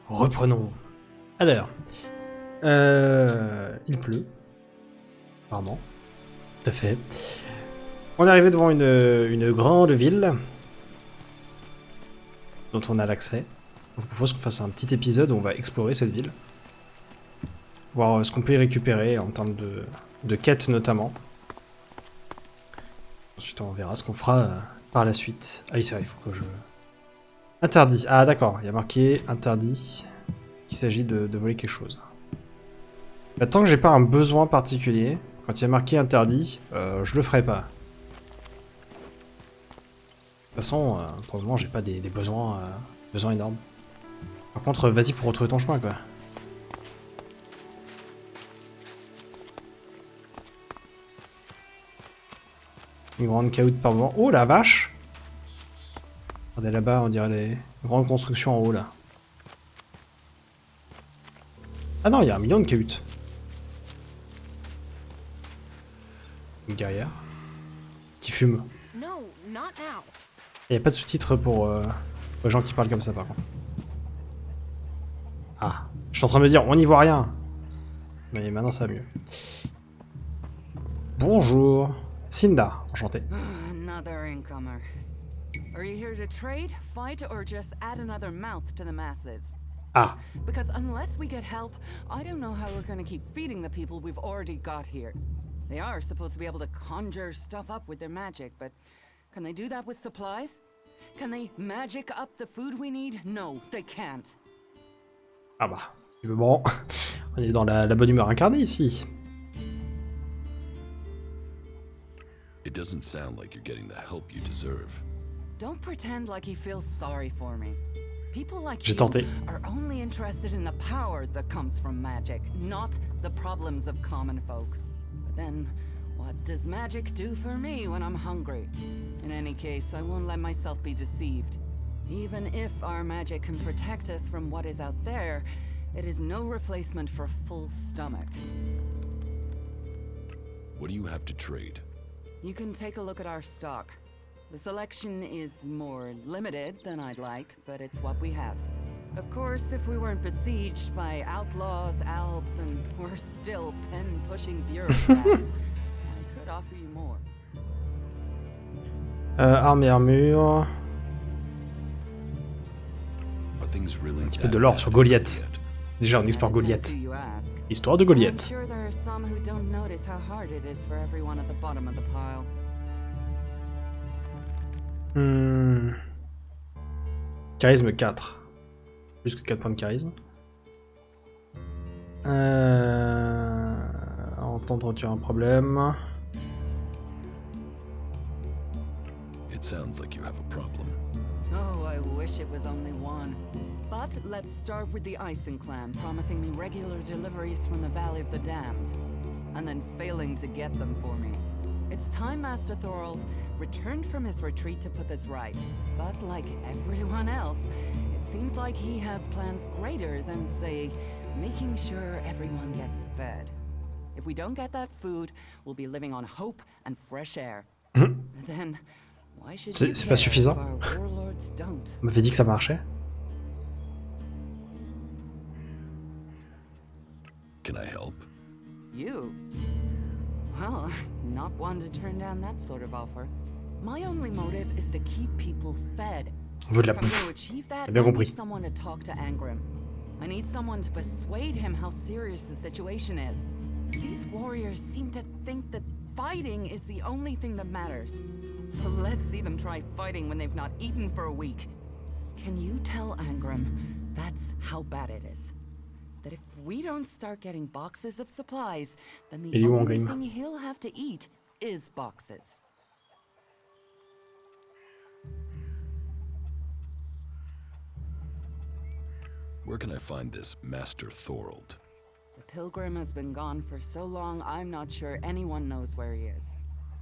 reprenons. Alors, il pleut, apparemment. Tout à fait. On est arrivé devant une grande ville dont on a l'accès. Je vous propose qu'on fasse un petit épisode où on va explorer cette ville. Voir ce qu'on peut y récupérer en termes de quêtes notamment. Ensuite on verra ce qu'on fera par la suite. Ah oui c'est vrai, il faut que je... Interdit. Ah d'accord, il y a marqué interdit qu'il s'agit de voler quelque chose. Bah, tant que j'ai pas un besoin particulier, quand il y a marqué interdit, je le ferai pas. De toute façon, pour le moment j'ai pas des besoins, besoins énormes. Par contre, vas-y pour retrouver ton chemin quoi. Une grande caoute par moment. Oh la vache! Regardez là-bas, on dirait les grandes constructions en haut là. Ah non, il y a un million de cahutes. Une guerrière. Qui fume. Il n'y a pas de sous-titres pour les gens qui parlent comme ça par contre. Ah, je suis en train de me dire, on n'y voit rien. Mais maintenant ça va mieux. Bonjour. Cinda, enchanté. Another incomer. Are you here to trade, fight, or just add another mouth to the masses? Ah. Because unless we get help, I don't know how we're gonna keep feeding the people we've already got here. They are supposed to be able to conjure stuff up with their magic, but can they do that with supplies? Can they magic up the food we need? No, they can't. Ah bah, bon, on est dans la bonne humeur incarnée ici. It doesn't sound like you're getting the help you deserve. Don't pretend like you feel sorry for me. People like J'ai you tenté. are only interested in the power that comes from magic, not the problems of common folk. But then, what does magic do for me when I'm hungry? In any case, I won't let myself be deceived. Even if our magic can protect us from what is out there, it is no replacement for a full stomach. What do you have to trade? You can take a look at our stock. The selection is more limited than I'd like, but it's what we have. Of course, if we weren't besieged by outlaws, Alps, and we're still pen-pushing bureaucrats, I could offer you more. Armes et armure. Are things really Un petit peu de lore sur Goliet. Déjà, on explore Goliet. Histoire de Goliet. I'm sure there are some who don't notice how hard it is for everyone at the bottom of the pile. Charisme 4. Plus que 4 points de charisme. Entendre tu as un problème. It sounds like you have a problem. Oh, I wish it was only one. But let's start with the Icing clan promising me regular deliveries from the Valley of the Damned, and then failing to get them for me. It's time Master Thorgal returned from his retreat to put this right. But like everyone else, it seems like he has plans greater than, say, making sure everyone gets fed. If we don't get that food, we'll be living on hope and fresh air. Then, why should you C'est pas care suffisant. if our warlords don't? On m'avait dit que ça marchait. Can I help? You? Well, I'm not one to turn down that sort of offer. My only motive is to keep people fed. On veut de la If I'm bouffe. going to achieve that, J'ai bien I compris. need someone to talk to Angrim. I need someone to persuade him how serious the situation is. These warriors seem to think that fighting is the only thing that matters. But let's see them try fighting when they've not eaten for a week. Can you tell Angrim that's how bad it is? That if we don't start getting boxes of supplies, then the Il est où, only Angrim? thing he'll have to eat is boxes. Where can I find this Master Thorgal? The pilgrim has been gone for so long, I'm not sure anyone knows where he is.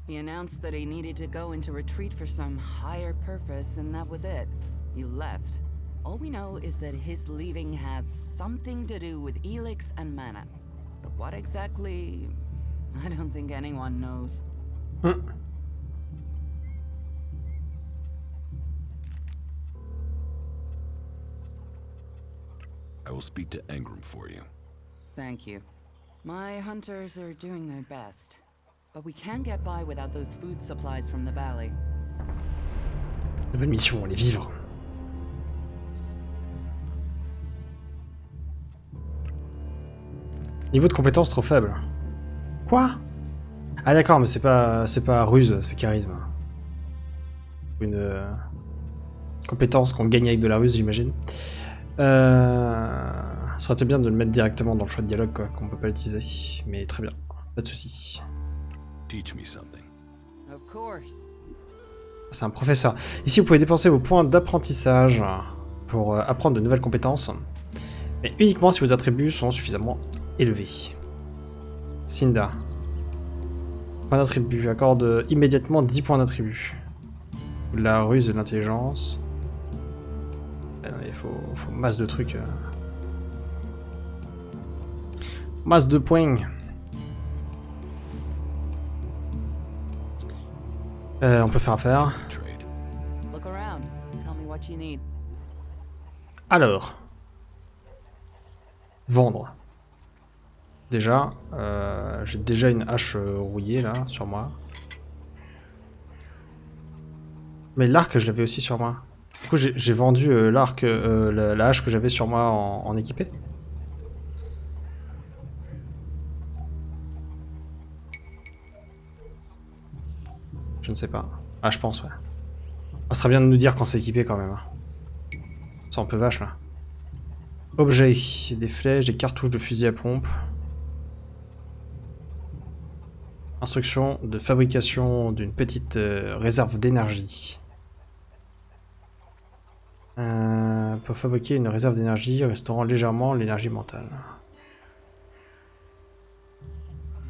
He announced that he needed to go into retreat for some higher purpose, and that was it. He left. All we know is that his leaving has something to do with Elex and mana. But what exactly, I don't think anyone knows. I will speak to Engram for you. Thank you. My hunters are doing their best, but we can't get by without those food supplies from the valley. Nouvelle mission, les vivres. Niveau de compétence trop faible. Quoi? Ah d'accord, mais c'est pas ruse, c'est charisme. Une compétence qu'on gagne avec de la ruse, j'imagine. Ça aurait été bien de le mettre directement dans le choix de dialogue, quoi, qu'on peut pas l'utiliser. Mais très bien, pas de soucis. Teach me something. Of course. C'est un professeur. Ici, vous pouvez dépenser vos points d'apprentissage pour apprendre de nouvelles compétences, mais uniquement si vos attributs sont suffisamment élevés. Cinda. Point d'attribut. Accorde immédiatement 10 points d'attribut. La ruse et l'intelligence. Il faut masse de trucs. Masse de points. On peut faire affaire. Trade. Look around. Tell me what you need. Alors. Vendre. Déjà, j'ai déjà une hache rouillée là, sur moi. Mais l'arc, je l'avais aussi sur moi. Du coup, j'ai vendu l'arc, la hache que j'avais sur moi en équipé. Je ne sais pas. Ah, je pense, ouais. Ça serait bien de nous dire quand c'est équipé quand même. C'est un peu vache là. Objet. Des flèches, des cartouches de fusil à pompe. Instruction de fabrication d'une petite réserve d'énergie. Pour fabriquer une réserve d'énergie, restaurant légèrement l'énergie mentale.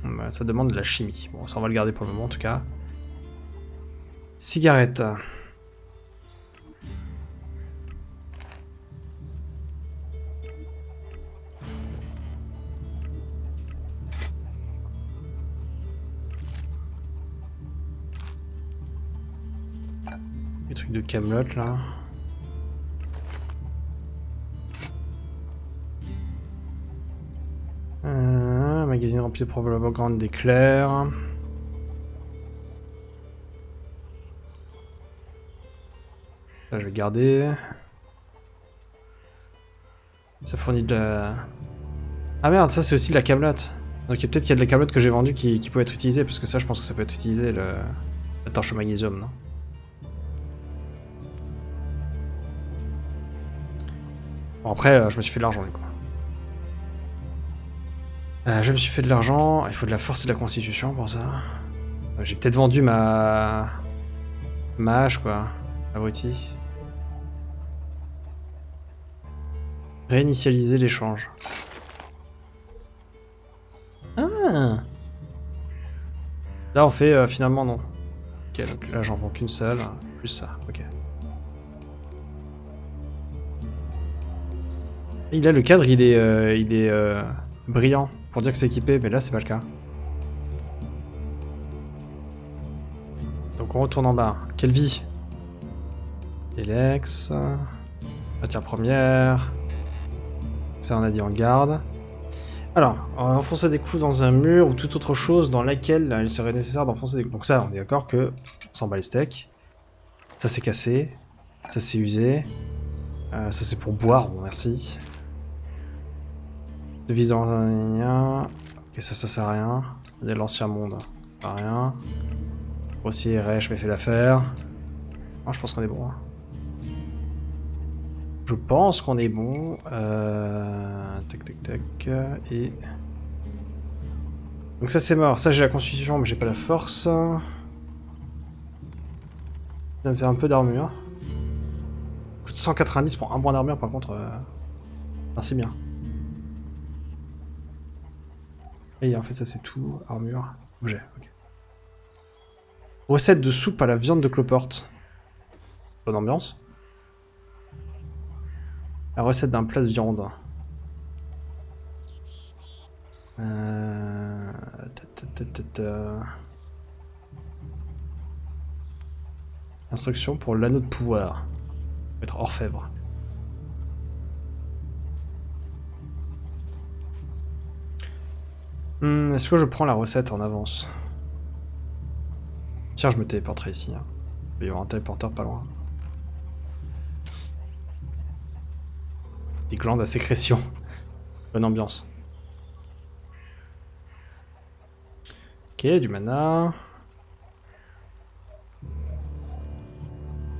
Bah, ça demande de la chimie. Bon, ça on va le garder pour le moment en tout cas. Cigarette. Les trucs de Camelot là. Magazine rempli de propagande d'éclairs. Ça, je vais garder. Ça fournit de la... Ah merde, ça c'est aussi de la camelote. Donc peut-être qu'il y a de la camelote que j'ai vendue qui peut être utilisée, parce que ça je pense que ça peut être utilisé, la torche au magnésium, non? Bon après, je me suis fait de l'argent du coup. Je me suis fait de l'argent, il faut de la force et de la constitution pour ça. J'ai peut-être vendu ma hache quoi, abruti. Réinitialiser l'échange. Ah! Là on fait finalement non. Ok, donc là j'en vends qu'une seule, plus ça, ok. Et là le cadre il est brillant pour dire que c'est équipé, mais là c'est pas le cas. Donc on retourne en bas. Quelle vie! Elex. Matière première. Ça on a dit en garde. Alors, enfoncer des clous dans un mur ou toute autre chose dans laquelle il serait nécessaire d'enfoncer des clous. Donc ça on est d'accord que on s'en bat les steaks. Ça c'est cassé. Ça c'est usé. Ça c'est pour boire, bon merci. Devise en lien. Ok, ça sert à rien. Il y a l'ancien monde. Ça sert à rien. Grossier, Rech, mais fait l'affaire. Moi, je pense qu'on est bon. Hein. Je pense qu'on est bon. Tac, tac, tac. Et. Donc, ça, c'est mort. Ça, j'ai la constitution, mais j'ai pas la force. Ça me fait un peu d'armure. Coûte 190 pour un point d'armure, par contre. Merci bien. Et en fait, ça c'est tout. Armure, objet, ok. Recette de soupe à la viande de cloporte. Bonne ambiance. La recette d'un plat de viande. Instruction pour l'anneau de pouvoir. Être orfèvre. Est-ce que je prends la recette en avance? Tiens, je me téléporterai ici. Hein. Il va y avoir un téléporteur pas loin. Des glandes à sécrétion. Bonne ambiance. Ok, du mana.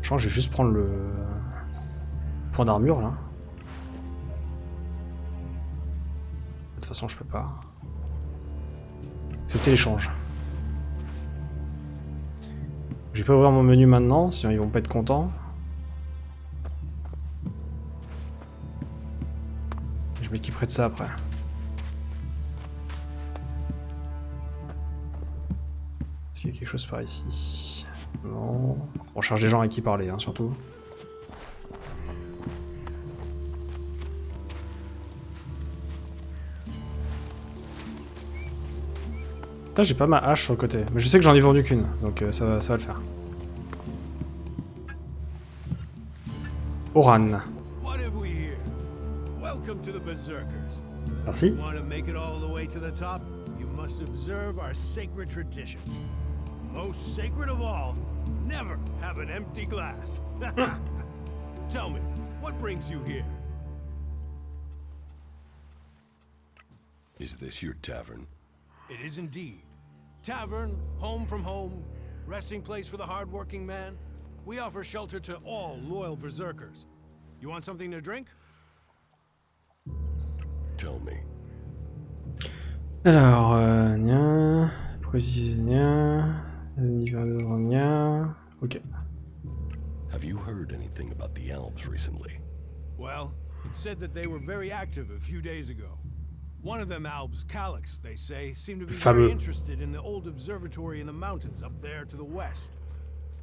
Je pense que je vais juste prendre le point d'armure là. De toute façon, je peux pas. Accepter l'échange. Je vais pas ouvrir mon menu maintenant, sinon ils vont pas être contents. Je m'équiperai de ça après. S'il y a quelque chose par ici. Non. On cherche des gens avec qui parler, hein, surtout. Là, j'ai pas ma hache sur le côté. Mais je sais que j'en ai vendu qu'une, donc ça va le faire. Oran. What have we here? Welcome to the Berserkers. Merci. Want to make it all the way to the top? You must observe our sacred traditions. Most sacred of all, never have an empty glass. Tell me, what brings you here? Is this your tavern? It is indeed. Tavern, home from home, resting place for the hard-working man. We offer shelter to all loyal berserkers. You want something to drink? Tell me. Alors, nia, nia, nia, ok. Have you heard anything about the Alps recently? Well, it said that they were very active a few days ago. One of them Albs, Elex, they say, seemed to be very interested in the old observatory in the mountains up there to the west.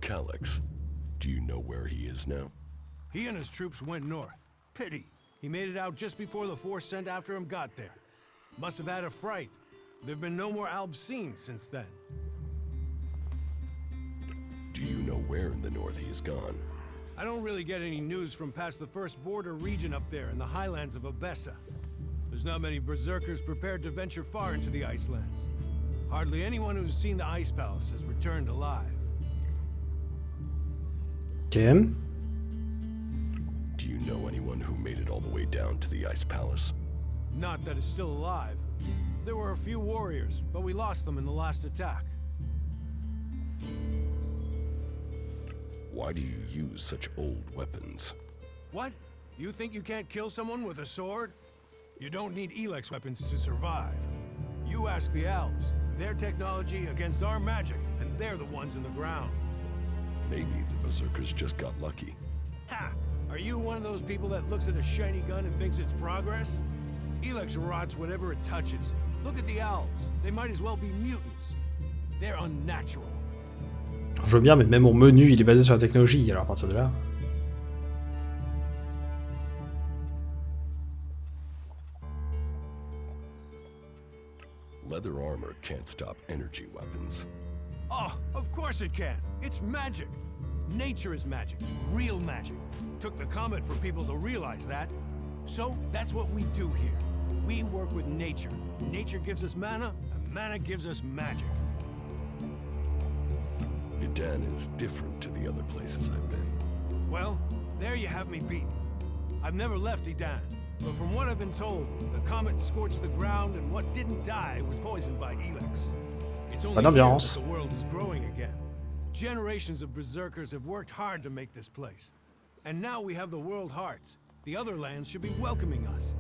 Elex. Do you know where he is now? He and his troops went north. Pity. He made it out just before the force sent after him got there. Must have had a fright. There've been no more Albs seen since then. Do you know where in the north he is gone? I don't really get any news from past the first border region up there in the highlands of Abessa. There's not many berserkers prepared to venture far into the Icelands. Hardly anyone who's seen the Ice Palace has returned alive. Ok. Do you know anyone who made it all the way down to the Ice Palace? Not that is still alive. There were a few warriors, but we lost them in the last attack. Why do you use such old weapons? What? You think you can't kill someone with a sword? You don't need Elex weapons to survive. You ask the Alps. Their technology against our magic, and they're the ones in the ground. Maybe the Berserkers just got lucky. Ha! Are you one of those people that looks at a shiny gun and thinks it's progress? Elex rots whatever it touches. Look at the Alps. They might as well be mutants. They're unnatural. Je veux bien, mais même mon menu, il est basé sur la technologie, alors à partir de là... Leather armor can't stop energy weapons. Oh, of course it can. It's magic. Nature is magic. Real magic. Took the comet for people to realize that. So, that's what we do here. We work with nature. Nature gives us mana, and mana gives us magic. Idan is different to the other places I've been. Well, there you have me beaten. I've never left Idan, but from what I've been told, the comet scorched the ground and what didn't die was poisoned by Elex. It's only here that the world is growing again. Generations of berserkers have worked hard to make this place. And now we have the world hearts. The other lands should be welcoming us.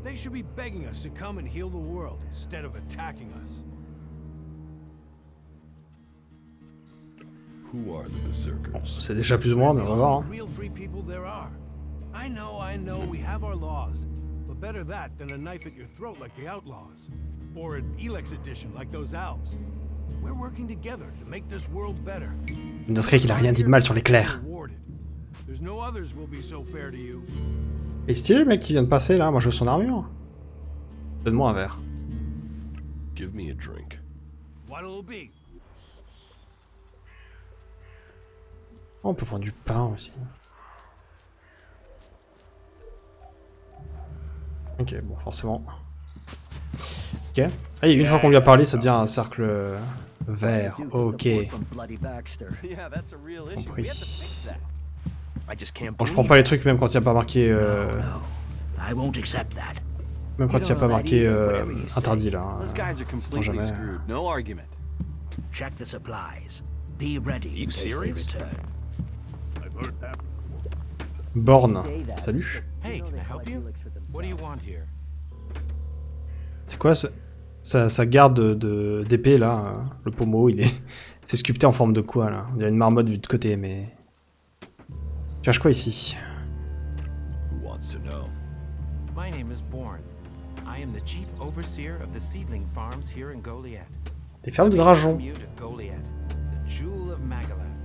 They should be begging us to come and heal the world instead of attacking us. Who are the Berserkers? C'est déjà plus ou moins, mais on va voir. Hein. Real free people there are. I know, we have our laws. But better that than a knife at your throat like the outlaws. Or an Elex edition like those Alps. We're working together to make this world better. Vous noterez qu'il a rien dit de mal sur l'éclair. There's no others will be so fair to you. Il est stylé le mec qui vient de passer là, moi je veux son armure. Donne-moi un verre. Give me a drink. What'll it be? Oh, on peut prendre du pain aussi. Ok, bon, forcément. Ok. Ah, une fois qu'on lui a parlé, ça devient un cercle vert. Ok. Compris. Bon, je prends pas les trucs même quand il n'y a pas marqué... Même quand il n'y a pas marqué interdit là. Sait-on jamais. Check the supplies. Be ready in case they return. Borne. Salut. Hey, can I help you? What do you want here? C'est quoi sa garde d'épée là, le pommeau, il est... C'est sculpté en forme de quoi là? Il y a une marmotte vue de côté, mais... Tu cherches quoi ici? Who wants to know? My name is Born. I am the chief overseer of the seedling farms here in Goliet. Des fermes de dragon. Welcome you to Goliet, the jewel of Magalan.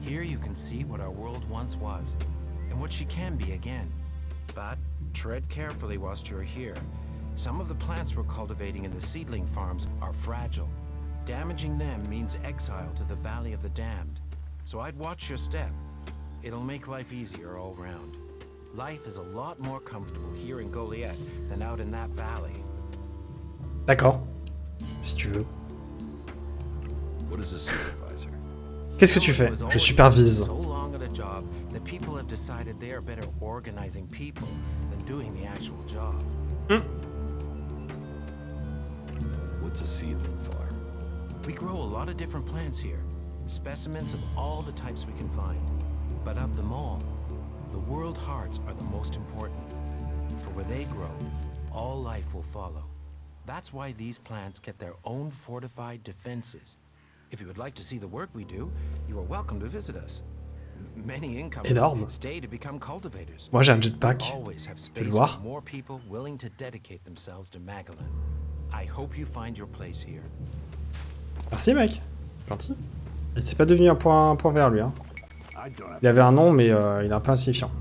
Here you can see what our world once was, and what she can be again. But tread carefully whilst you're here. Some of the plants we're cultivating in the seedling farms are fragile. Damaging them means exile to the Valley of the Damned. So I'd watch your step. It'll make life easier all round. Life is a lot more comfortable here in Goliet than out in that valley. D'accord. Si tu veux. What is a supervisor? Qu'est-ce que tu fais? Je supervise. So long at a job that people have decided they are better organizing people than doing the actual job. What's a seedling farm? We grow a lot of different plants here, specimens of all the types we can find. But of them all, the world hearts are the most important. For where they grow, all life will follow. That's why these plants get their own fortified defenses. If you would like to see the work we do, you are welcome to visit us. Many incomers stay to become cultivators. Moi j'ai un jetpack. Always have Tu veux le space voir? for more people willing to dedicate themselves to Magalan. I hope you find your place here. Merci mec. Gentil. Il s'est pas devenu un point vert lui. Hein. Il avait un nom mais il est un peu insignifiant.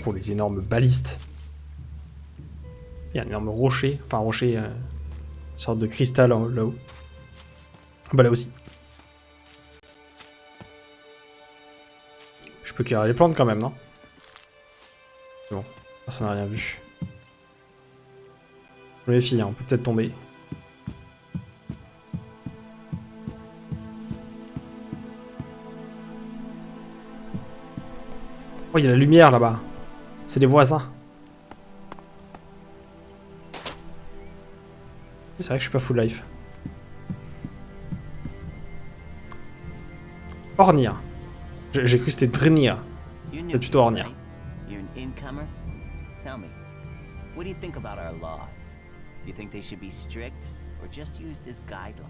Oh les énormes balistes. Il y a un énorme rocher. Enfin un rocher... une sorte de cristal là-haut. Bah là aussi. Je peux cueillir les plantes quand même, non? Bon, ça n'a rien vu. Je me méfie, hein, on peut peut-être tomber. Oh, il y a la lumière là-bas. C'est les voisins. C'est vrai que je suis pas full life. Ornir. J'ai cru que c'était Drenir. C'est plutôt Ornir. You're an incomer? Tell me, what do you think about our laws? You think they should be strict or just used as guidelines?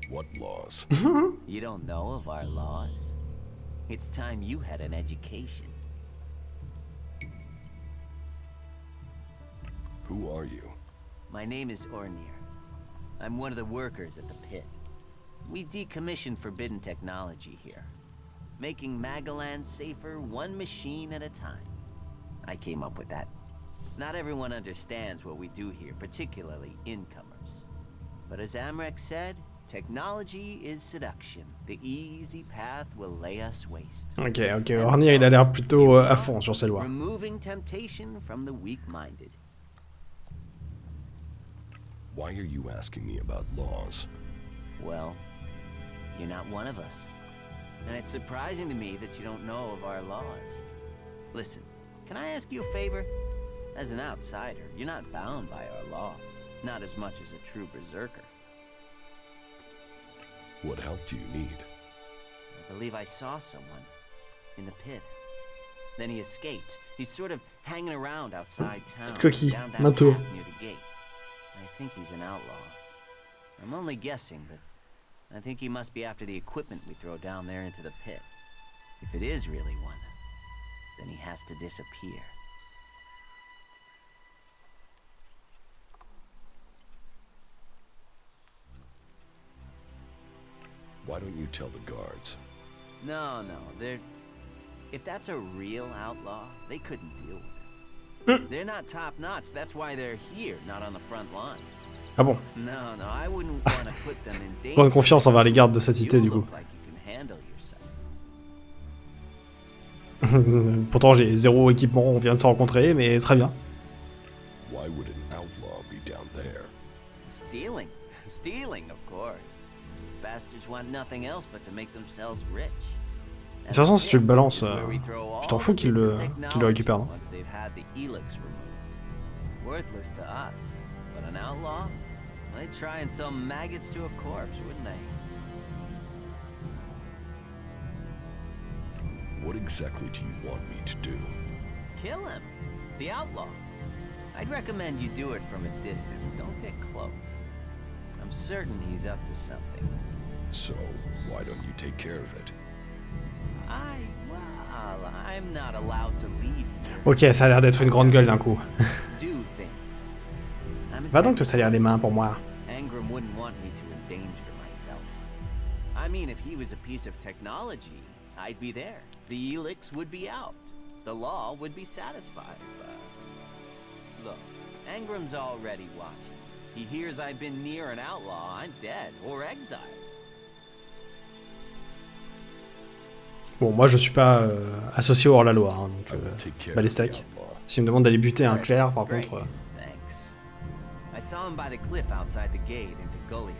What laws? You don't know of our laws? It's time you had an education. Who are you? My name is Ornir. I'm one of the workers at the pit. We decommission forbidden technology here, making Magalan safer one machine at a time. I came up with that. Not everyone understands what we do here, particularly incomers. But as Amrek said, technology is seduction. The easy path will lay us waste. Ok, Ornir il a l'air plutôt à fond sur ses lois. Removing temptation from the weak-minded. Why are you asking me about laws? Well, you're not one of us. And it's surprising to me that you don't know of our laws. Listen, can I ask you a favor? As an outsider, you're not bound by our laws. Not as much as a true berserker. What help do you need? I believe I saw someone in the pit. Then he escaped. He's sort of hanging around outside town. Coquille, down that manteau. path near the gate. I think he's an outlaw. I'm only guessing, but I think he must be after the equipment we throw down there into the pit. If it is really one, then he has to disappear. Why don't you tell the guards? No, they're... If that's a real outlaw, they couldn't deal with it. They're not top-notch, that's why they're here, not on the front line. Ah bon? No, I wouldn't want to put them in danger. Grande confiance envers les gardes de cette cité du coup. Like you can handle yourself. Pourtant j'ai 0 équipement, on vient de se rencontrer, mais très bien. Why would an outlaw be down there? Stealing. Stealing, of course. Bastards want nothing else but to make themselves rich. De toute façon, si tu le balances, tu t'en fous qu'il le récupère, non? Once they've had the Elex removed. Worthless to us, but an outlaw? They'd try and sell maggots to a corpse, wouldn't they? What exactly do you want me to do? Kill him. The outlaw. I'd recommend you do it from a distance. Don't get close. I'm certain he's up to something. So, why don't you take care of it? Well, I'm not allowed to leave here. Ok, ça a l'air d'être une grande gueule d'un coup. Do things. I'm a Va donc te technical salir les mains pour moi. Angram wouldn't want me to endanger myself. I mean, if he was a piece of technology, I'd be there. The Elex would be out. The law would be satisfied. But look, Angram's already watching. He hears I've been near an outlaw, I'm dead or exiled. Bon, moi je suis pas associé au hors-la-loi, hein, donc bah les steaks. S'il me demande d'aller buter un clerc, par contre... Thanks. I saw him by the cliff outside the gate into Goliet.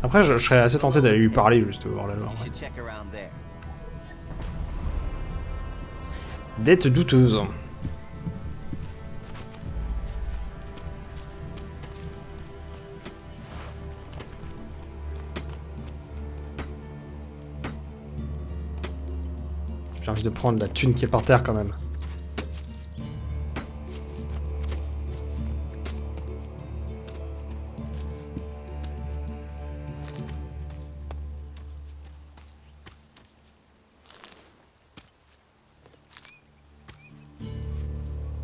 Après, je serais assez tenté d'aller lui parler, juste au hors-la-loi. You should check around there. Dette douteuse. J'ai envie de prendre la thune qui est par terre quand même.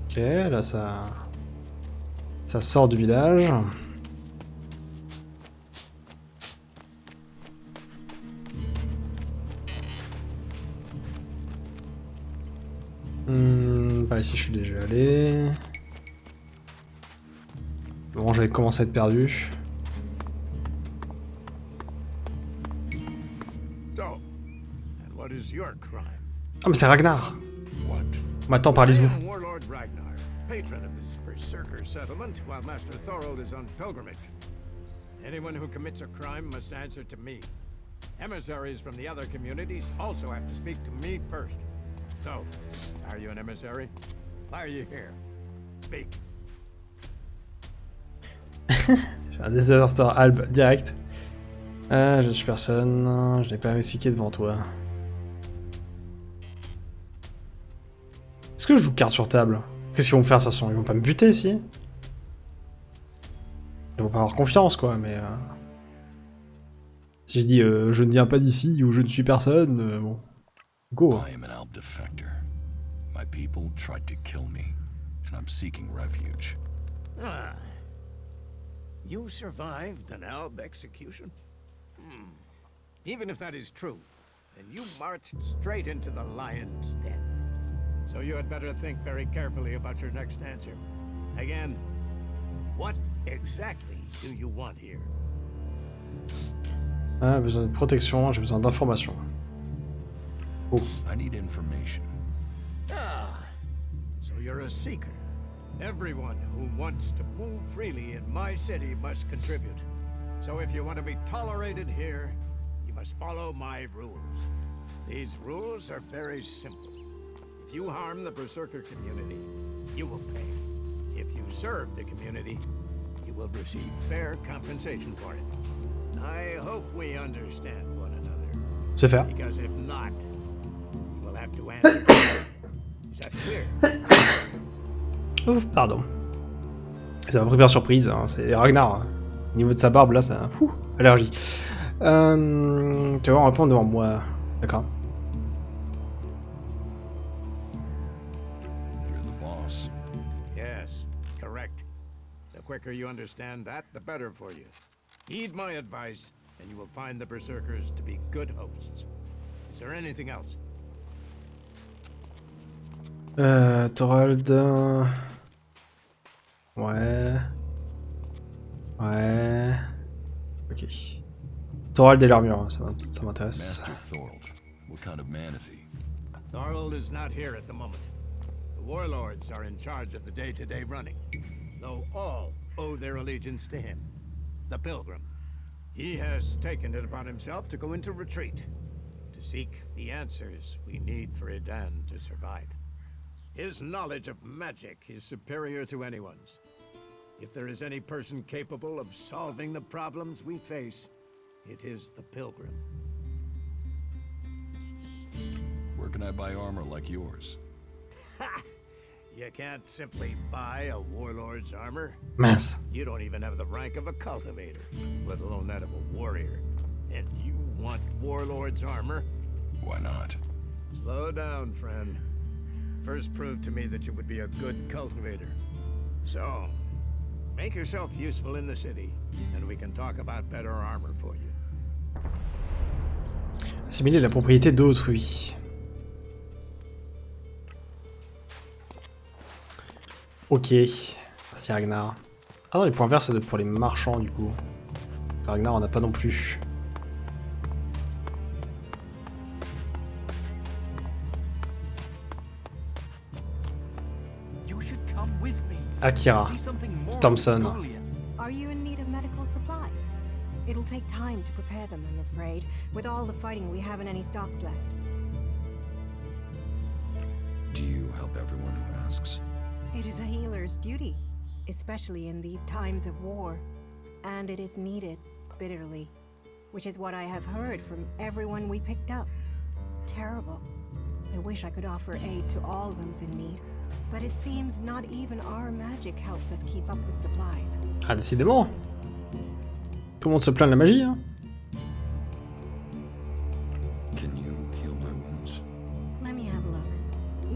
Ok, là ça sort du village. Par ici je suis déjà allé. Bon, j'avais commencé à être perdu. So, and what is your crime? Ah mais c'est Ragnar. What? Maintenant parlez de I vous. am Warlord Ragnar, patron of this berserker settlement, while Master Thorgal is on pilgrimage. Anyone who commits a crime must answer to me. Emissaries from the other communities also have to speak to me first. So, are you an emissary? Why are you here? Speak. J'ai un disaster Alb direct. Je ne suis personne. Je n'ai pas à m'expliquer devant toi. Est-ce que je joue carte sur table? Qu'est-ce qu'ils vont me faire de toute façon? Ils vont pas me buter ici? Ils vont pas avoir confiance quoi, mais... Si je dis je ne viens pas d'ici ou je ne suis personne, bon... Go. I am an Alb defector. My people tried to kill me, and I'm seeking refuge. Ah. You survived an Alb execution? Even if that is true, then you marched straight into the lion's den. So you had better think very carefully about your next answer. Again, what exactly do you want here? Ah, besoin de protection, j'ai besoin d'informations. Oh. I need information. Ah, so you're a seeker. Everyone who wants to move freely in my city must contribute. So if you want to be tolerated here, you must follow my rules. These rules are very simple. If you harm the Berserker community, you will pay. If you serve the community, you will receive fair compensation for it. I hope we understand one another. C'est faire. Because if not, you will have to answer. Is that clear? Oh, pardon. Ça m'a pris par surprise, hein. C'est Ragnar. Hein. Au niveau de sa barbe, là, c'est un... Ouh, allergie. Tu vas voir, on répond devant moi. D'accord. You're the boss. Yes, correct. The quicker you understand that, the better for you. Heed my advice, and you will find the Berserkers to be good hosts. Is there anything else? Thorald... Ouais... Ouais... Ok. Thorald et l'armure, ça m'intéresse. Master Thorgal. What kind of man is he? Thorgal is not here at the moment. The Warlords are in charge of the day-to-day running, though all owe their allegiance to him, the Pilgrim. He has taken it upon himself to go into retreat, to seek the answers we need for Edan to survive. His knowledge of magic is superior to anyone's. If there is any person capable of solving the problems we face, it is the Pilgrim. Where can I buy armor like yours? Ha! You can't simply buy a warlord's armor. Mince. You don't even have the rank of a cultivator, let alone that of a warrior. And you want warlord's armor? Why not? Slow down, friend. First prove to me that you would be a good cultivator. So, make yourself useful in the city, and we can talk about better armor for you. Assimiler la propriété d'autrui. Ok. Merci Ragnar. Ah non, les points verts c'est pour les marchands du coup. Ragnar on n'a pas non plus. Akira. Thompson. Are you in need of medical supplies? It'll take time to prepare them, I'm afraid. With all the fighting, we haven't any stocks left. Do you help everyone who asks? It is a healer's duty, especially in these times of war. And it is needed bitterly, which is what I have heard from everyone we picked up. Terrible. I wish I could offer aid to all those in need. But it seems not even our magic helps us keep up with supplies. Ah, décidément. Tout le monde se plaint de la magie, hein. Can you heal my wounds? Let me have a look.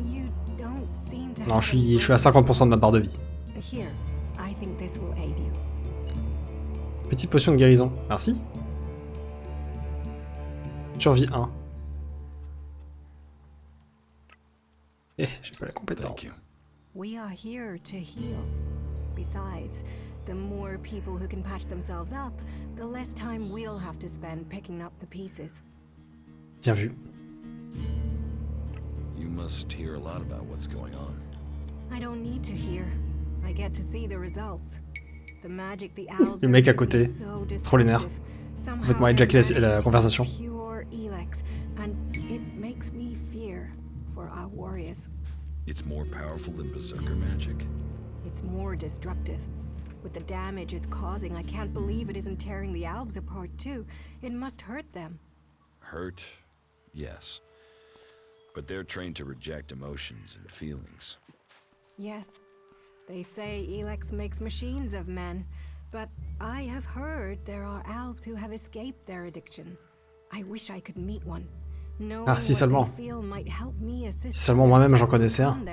You don't seem to Non, je suis à 50% de ma barre de vie. Here, I think this will aid you. Petite potion de guérison. Merci. Survie 1. Eh, j'ai pas la compétence. We are here to heal. Besides, the more people who can patch themselves up, the less time we'll have to spend picking up the pieces. Bien vu. You must hear a lot about what's going on. I don't need to hear. I get to see the results. The magic the Albs Le mec à côté. are so Trop les nerfs. destructive. Complètement hijacké la conversation. Pure Elex, and it makes me fear for our warriors. It's more powerful than berserker magic. It's more destructive. With the damage it's causing, I can't believe it isn't tearing the Albs apart too. It must hurt them. Hurt, yes. But they're trained to reject emotions and feelings. Yes. They say Elex makes machines of men, but I have heard there are Albs who have escaped their addiction. I wish I could meet one. Ah, si seulement. Si seulement moi-même j'en connaissais un.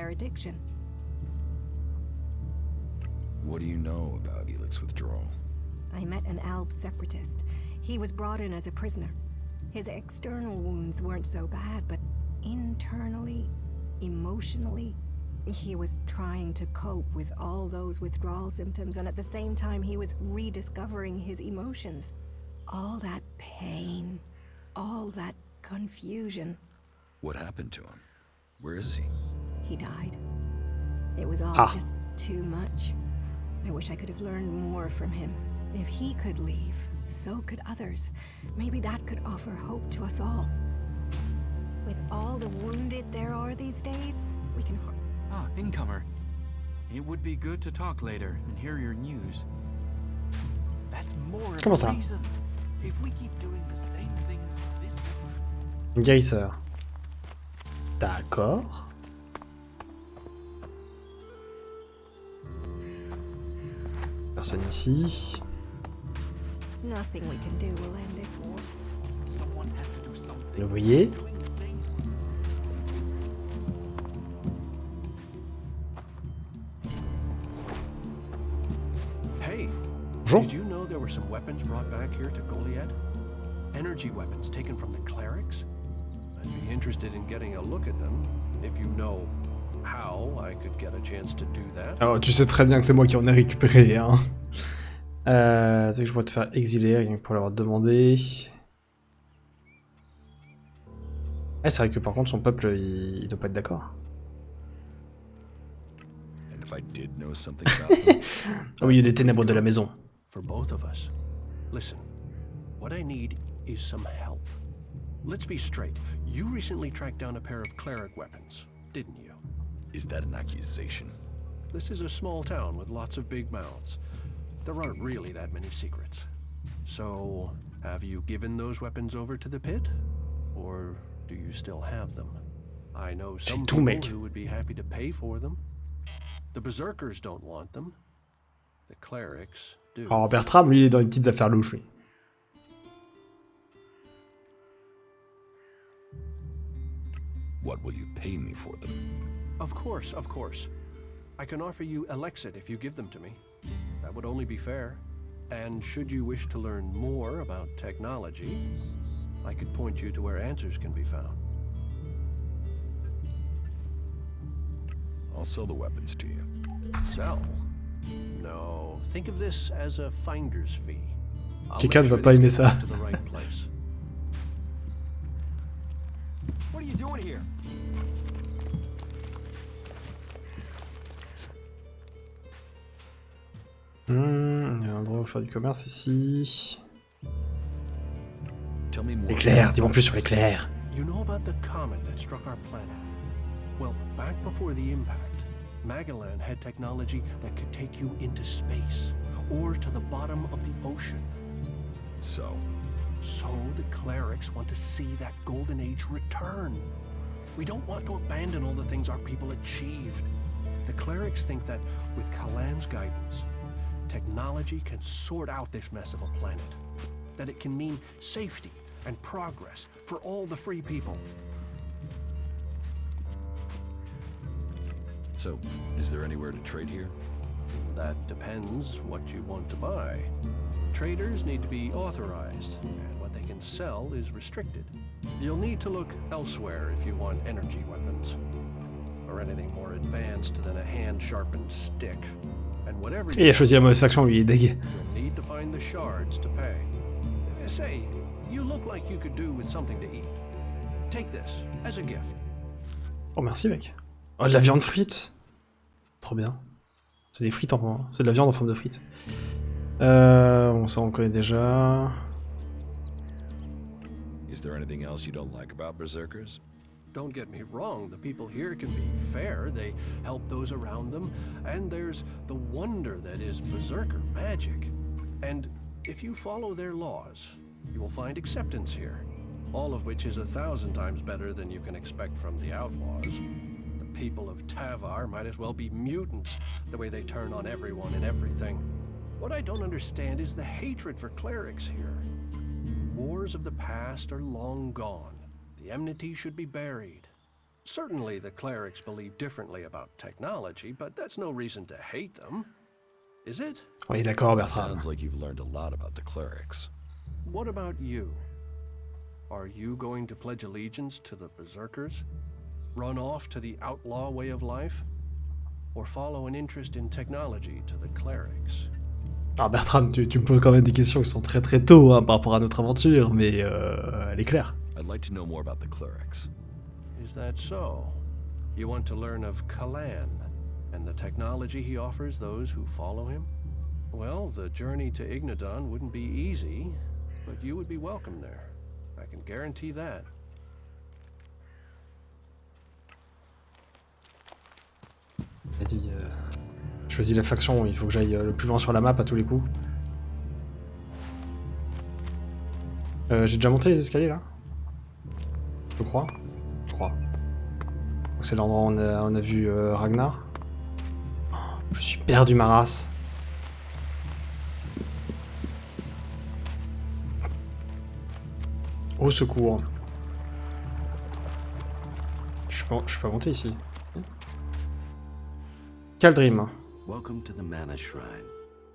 What do you know about Elex withdrawal? I met an Alb separatist. He was brought in as a prisoner. His external wounds weren't so bad, but internally, emotionally, he was trying to cope with all those withdrawal symptoms, and at the same time he was rediscovering his emotions. All that pain, all that confusion. What happened to him? Where is he? He died. It was all just too much. I wish I could have learned more from him. If he could leave, so could others. Maybe that could offer hope to us all. With all the wounded there are these days, we can... Ah, incomer. It would be good to talk later and hear your news. That's more of a reason. If we keep doing the same things this way. Guérisseur. D'accord. Personne ici. Nothing we can do will end this war. Someone has to do something. Le voyez. Hey, bonjour. Did you know there were some weapons brought back here to Goliet? Energy weapons taken from the clerics? I'd be interested in getting a look at them, if you know how I could get a chance to do that. Alors, tu sais très bien que c'est moi qui en ai récupéré, hein. Tu sais que je pourrais te faire exiler rien que pour l'avoir demandé. Ouais, c'est vrai que par contre, son peuple, il doit pas être d'accord. And if I did know something about them, Au milieu des ténèbres de la maison. For both of us. Listen, what I need is some help. Let's be straight. You recently tracked down a pair of cleric weapons, didn't you? is that an accusation? This is a small town with lots of big mouths. There aren't really that many secrets. So, have you given those weapons over to the pit? Or do you still have them? I know some tout, people mec. who would be happy to pay for them. The berserkers don't want them. The clerics do. Alors Bertram, lui, il est dans les petites affaires louches, lui. What will you pay me for them? Of course, of course. I can offer you Elex if you give them to me. That would only be fair. And should you wish to learn more about technology, I could point you to where answers can be found. I'll sell the weapons to you. Sell? No. Think of this as a finder's fee. I'll Quelqu'un make ne va sure pas this aimer gets ça. to the right place. What are you doing here? Il y a un endroit où faire du commerce ici. Tell me more. L'éclair, dis-moi plus sur l'éclair. You know about the comet that struck our planet? Well, back before the impact, Magellan had technology that could take you into space, or to the bottom of the ocean. So, So the clerics want to see that golden age return. We don't want to abandon all the things our people achieved. The clerics think that with Kalan's guidance, technology can sort out this mess of a planet. That it can mean safety and progress for all the free people. so, is there anywhere to trade here? That depends what you want to buy. Traders need to be authorized, and what they can sell is restricted. You'll need to look elsewhere if you want energy weapons, or anything more advanced than a hand-sharpened stick. And whatever Et il a choisi la mauvaise faction, lui, il est dégueu. you'll need to find the shards to pay. Say, you look like you could do with something to eat. Take this as a gift. Oh, merci, mec. Oh, de la viande frite. Trop bien. C'est des frites en... C'est de la viande en forme de frites. Bon, ça, on connaît déjà. Is there anything else you don't like about berserkers? Don't get me wrong, the people here can be fair, they help those around them, and there's the wonder that is berserker magic. And if you follow their laws, you will find acceptance here, all of which is 1,000 times better than you can expect from the outlaws. The people of Tavar might as well be mutants, the way they turn on everyone and everything. What I don't understand is the hatred for clerics here. Wars of the past are long gone. The enmity should be buried. Certainly the clerics believe differently about technology, but that's no reason to hate them. Is it? Oui, d'accord, Bertrand. Sounds like you've learned a lot about the clerics. What about you? Are you going to pledge allegiance to the berserkers? Run off to the outlaw way of life? Or follow an interest in technology to the clerics? Alors Bertrand, tu me poses quand même des questions qui sont très très tôt hein, par rapport à notre aventure, mais elle est claire. I'd like to know more about the clerics. Is that so? You want to learn of Kalan and the technology he offers those who follow him? Well, the journey to Ignadon wouldn't be easy, but you would be welcome there. I can guarantee that. Vas-y, choisis la faction, il faut que j'aille le plus loin sur la map à tous les coups. J'ai déjà monté les escaliers là? Je crois. C'est l'endroit où on a vu Ragnar. Oh, je suis perdu ma race. Au secours. Je peux pas monter ici. Kaldrim. Welcome to the Mana Shrine.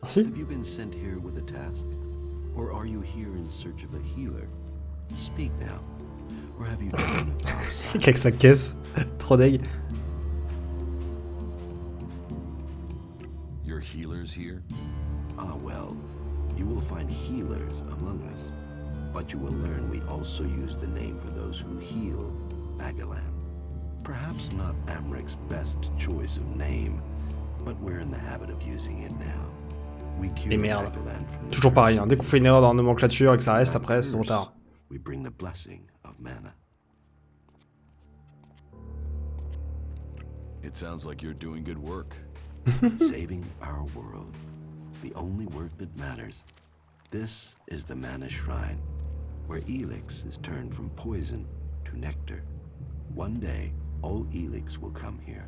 Merci. Have you been sent here with a task? Or are you here in search of a healer? Speak now. Or have you done a vow sign? Avec sa caisse. Trop deg. Your healers here? Ah, well, you will find healers among us. But you will learn we also use the name for those who heal Magalan. Perhaps not Amric's best choice of name, but we're in the habit of using it now. We cure Et merde. Magalan from the Toujours pareil, hein. curse Dès qu'on fait une erreur dans la nomenclature et que ça reste, après, c'est trop tard. we bring the blessing of mana. It sounds like you're doing good work. Saving our world. The only work that matters. This is the Mana Shrine, where Elex is turned from poison to nectar. One day, all Elex will come here,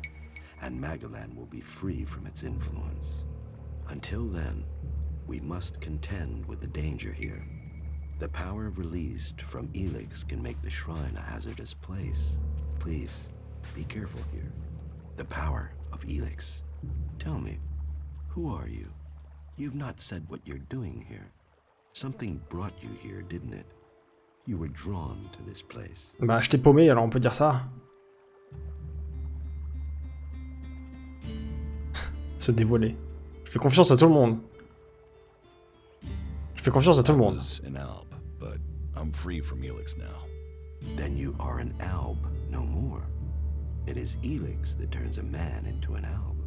and Magalan will be free from its influence. Until then, we must contend with the danger here. The power released from Elex can make the shrine a hazardous place. Please, be careful here. The power of Elex. Tell me, who are you? You've not said what you're doing here. Something brought you here, didn't it? You were drawn to this place. Bah, je t'ai paumé, alors on peut dire ça. Se dévoiler. Je fais confiance à tout le monde. Je fais confiance à tout le monde. I was an alb, but I'm free from Elex now. Then you are an alb, no more. It is Elex that turns a man into an alb.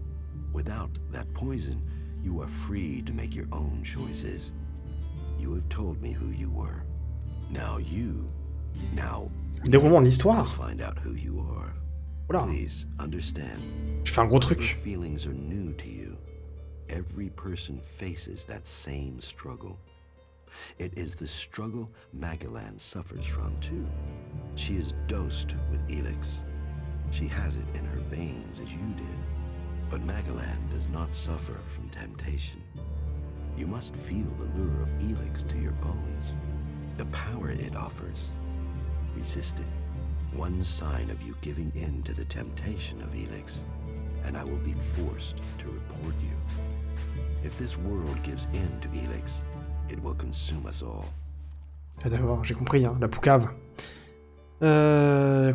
Without that poison, you are free to make your own choices. You have told me who you were. Now Déroulement de l'histoire. find out who you are. Oula. Please understand. Je fais un gros Whatever truc. feelings are new to you. Every person faces that same struggle. It is the struggle Magalan suffers from too. She is dosed with Elex. She has it in her veins as you did. But Magalan does not suffer from temptation. You must feel the lure of Elex to your bones. The power it offers. Resist it. One sign of you giving in to the temptation of Elex, and I will be forced to report you. If this world gives in to Elex, it will consume us all. Ah, d'accord, j'ai compris, hein, la poucave.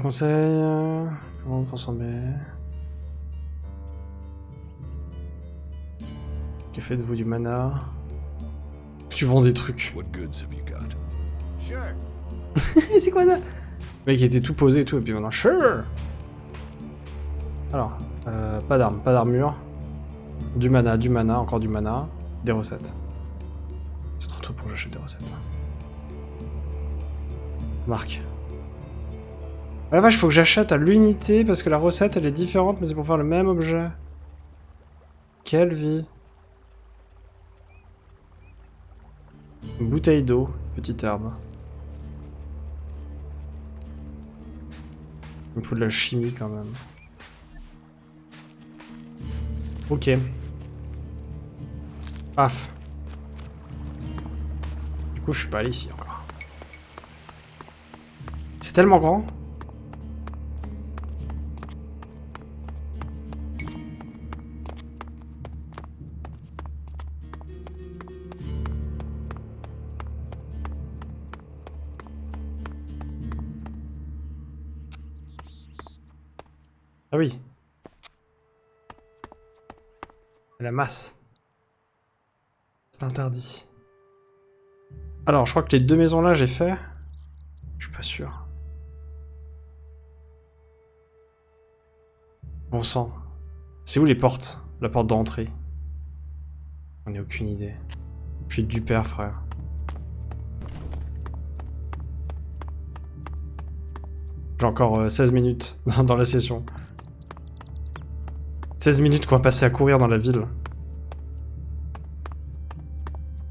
Conseil... comment transformer... Que faites-vous du mana? Tu vends des trucs. What goods have you got? Sure. C'est quoi ça? Le mec était tout posé et tout, et puis maintenant, sure. Alors, pas d'armes, pas d'armure. Du mana, encore du mana. Des recettes. C'est trop tôt pour que j'achète des recettes. Marque. Ah la vache, faut que j'achète à l'unité parce que la recette elle est différente, mais c'est pour faire le même objet. Quelle vie. Une bouteille d'eau, petite herbe. Il me faut de la chimie quand même. Ok. Paf. Du coup, je suis pas allé ici encore. C'est tellement grand. Ah oui. La masse. C'est interdit. Alors, je crois que les deux maisons là, j'ai fait. Je suis pas sûr. Bon sang. C'est où les portes? La porte d'entrée. On n'a aucune idée. Je suis du père, frère. J'ai encore 16 minutes dans la session. 16 minutes qu'on va passer à courir dans la ville.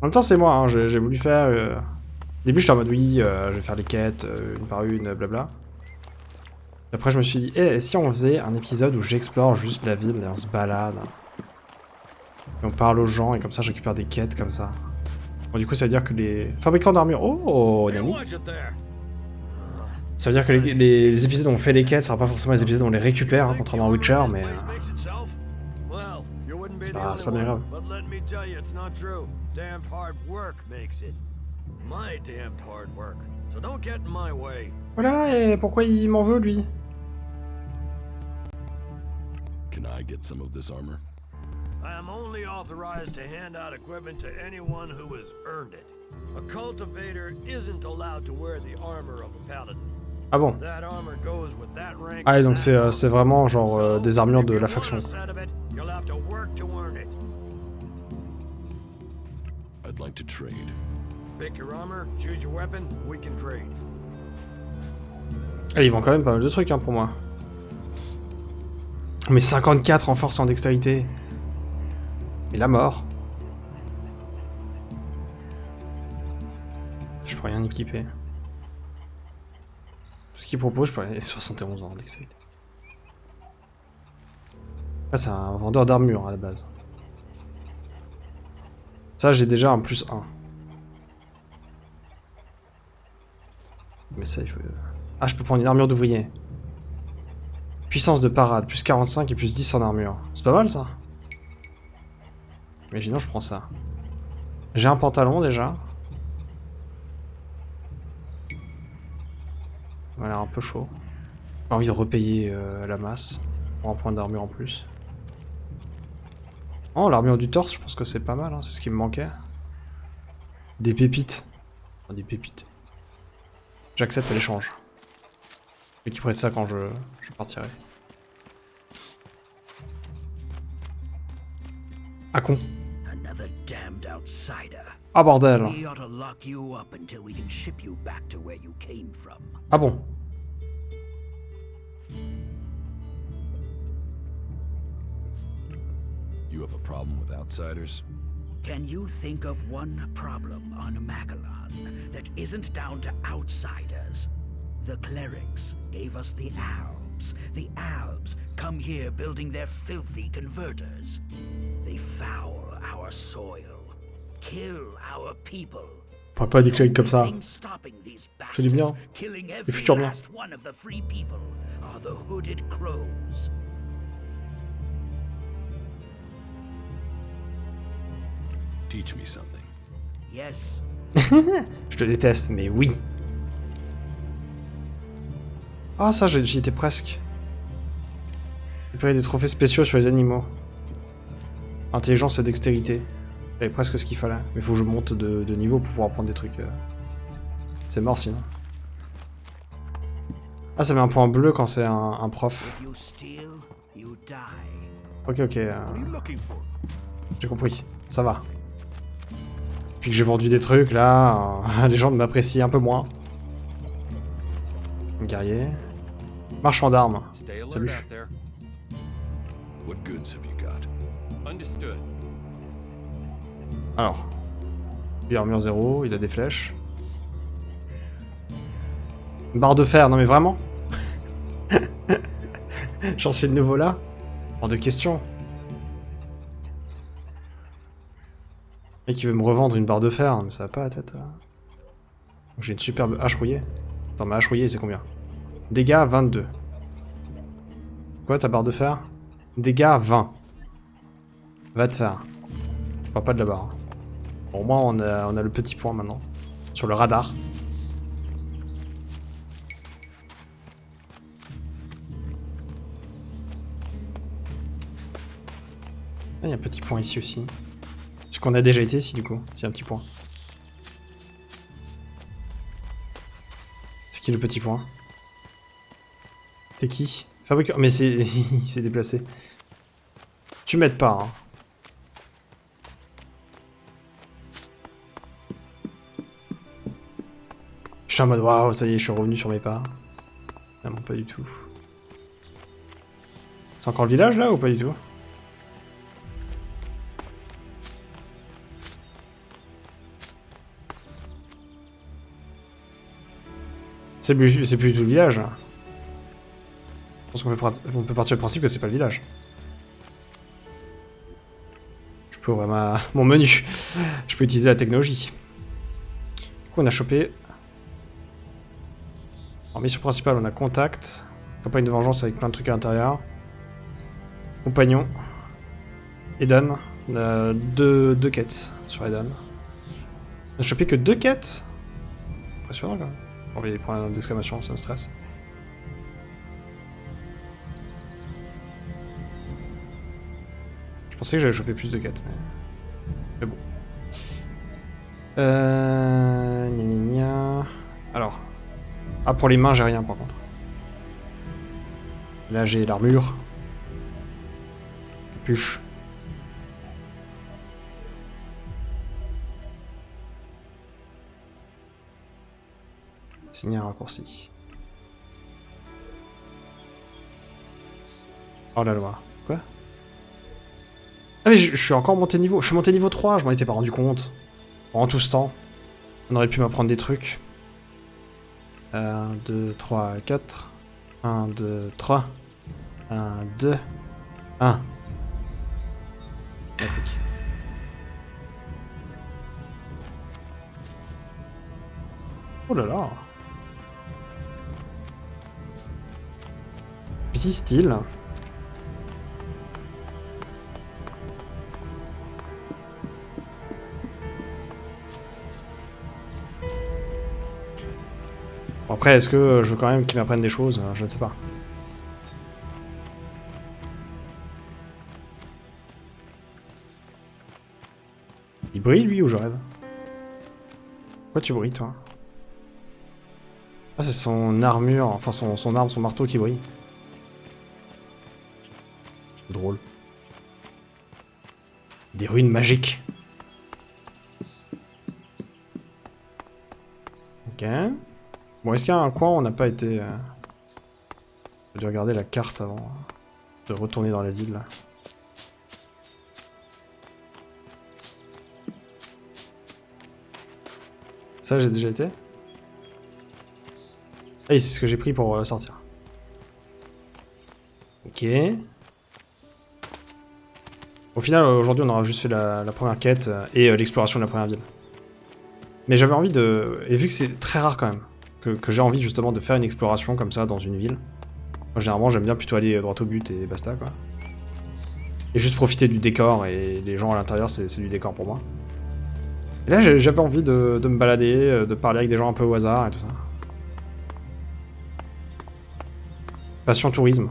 En même temps, c'est moi, hein, j'ai voulu faire... Au début, j'étais en mode oui, je vais faire les quêtes, une par une, blabla. Et après, je me suis dit, et si on faisait un épisode où j'explore juste la ville et on se balade. Et on parle aux gens et comme ça, je récupère des quêtes comme ça. Bon, du coup, ça veut dire que les fabricants d'armure... Oh, Nani. Ça veut dire que les épisodes où on fait les quêtes, ce sera pas forcément les épisodes où on les récupère, hein, contrairement à Witcher, mais... c'est pas bien grave. Voilà, et pourquoi il m'en veut, lui? Can I get some of this armor? I am only authorized to hand out equipment to anyone who has earned it. A cultivator isn't allowed to wear the armor of a paladin. Ah bon? That armor goes with that rank Ah, et donc and c'est vraiment genre So, des armures if de you la want faction. a set of it, you'll have to work to earn it. I'd like to trade. Pick your armor, choose your weapon, we can trade. Ah, ils vendent quand même pas mal de trucs hein, pour moi. Mais 54 en force et en dextérité. Et la mort. Je peux rien équiper. Tout ce qu'ils proposent, je peux rien... 71 en dextérité. Ah, c'est un vendeur d'armure à la base. Ça, j'ai déjà un +1. Mais ça, il faut... Ah, je peux prendre une armure d'ouvrier. Puissance de parade, plus 45 et plus 10 en armure. C'est pas mal, ça. Imaginons, je prends ça. J'ai un pantalon, déjà. Il a l'air un peu chaud. J'ai envie de repayer la masse. Pour un point d'armure en plus. Oh, l'armure du torse, je pense que c'est pas mal, hein. C'est ce qui me manquait. Des pépites. Oh, des pépites. J'accepte l'échange. Et qui prête ça quand je partirai. Ah con. Another damned outsider. Ah bordel. We ought to lock you up until we can ship you back to where you came from. Ah bon. You have a problem with outsiders? Can you think of one problem on Magellan that isn't down to outsiders? The clerics gave us the Albs. The Albs come here building their filthy converters. They foul our soil, kill our people. On pourrait pas déclarer comme ça. C'est du bien. Les futurs biens. One of the free people are the hooded crows. Teach me something. Yes. Je te déteste, mais oui. Ah ça, j'y étais presque. Récupérer des trophées spéciaux sur les animaux. Intelligence et dextérité. J'avais presque ce qu'il fallait. Mais il faut que je monte de niveau pour pouvoir prendre des trucs. C'est mort sinon. Ah, ça met un point bleu quand c'est un prof. Ok, ok. J'ai compris. Ça va. Depuis que j'ai vendu des trucs, là, les gens m'apprécient un peu moins. Guerrier. Marchand d'armes. Salut. What goods have you got? Understood. Alors. Lui, armure 0, il a des flèches. Une barre de fer, non mais vraiment. J'en suis de nouveau là. Hors de question. Le mec qui veut me revendre une barre de fer, mais ça va pas la tête. J'ai une superbe hache rouillée. Attends, ma hache rouillée, c'est combien? Dégâts 22. Quoi ta barre de fer? Dégâts 20. Va te faire. Je parle pas de la barre. Bon, au moins on a le petit point maintenant. Sur le radar. Il y a un petit point ici aussi. Est-ce qu'on a déjà été ici du coup? C'est un petit point. C'est qui le petit point? T'es qui? Fabricant. Mais c'est... il s'est déplacé. Tu m'aides pas, hein. Je suis en mode waouh, ça y est, je suis revenu sur mes pas. Non, pas du tout. C'est encore le village là ou pas du tout? C'est plus du tout le village. Je pense qu'on peut partir du principe que c'est pas le village. Je peux ouvrir mon menu. Je peux utiliser la technologie. Du coup, on a chopé. En mission principale, on a contact. Campagne de vengeance avec plein de trucs à l'intérieur. Compagnon. Eden. On a deux quêtes sur Eden. On a chopé que 2 quêtes. Impressionnant quand même. Bon, il y a des points d'exclamation, ça me stresse. Je pensais que j'allais choper plus de quêtes, mais bon. Gna gna gna. Alors. Ah, pour les mains, j'ai rien par contre. Là, j'ai l'armure. Capuche. Signer un raccourci. Oh la loi. Quoi? Ah mais je suis encore monté niveau. Je suis monté niveau 3, je m'en étais pas rendu compte. Pendant tout ce temps. On aurait pu m'apprendre des trucs. 1, 2, 3, 4. 1, 2, 3. 1, 2, 1. Applique. Oh là là. Petit style. Bon, après, est-ce que je veux quand même qu'ils m'apprennent des choses? Je ne sais pas. Il brille lui ou je rêve? Pourquoi tu brilles toi? Ah c'est son armure, enfin son arme, son marteau qui brille. Drôle. Des runes magiques. Ok. Bon, est-ce qu'il y a un coin où on n'a pas été... J'ai dû regarder la carte avant de retourner dans la ville, là. Ça, j'ai déjà été. Ah oui, c'est ce que j'ai pris pour sortir. Ok. Au final, aujourd'hui, on aura juste fait la première quête et l'exploration de la première ville. Mais j'avais envie de... Et vu que c'est très rare quand même, que j'ai envie justement de faire une exploration comme ça dans une ville. Moi, généralement, j'aime bien plutôt aller droit au but et basta, quoi. Et juste profiter du décor, et les gens à l'intérieur, c'est du décor pour moi. Et là, j'avais envie de me balader, de parler avec des gens un peu au hasard et tout ça. Passion tourisme.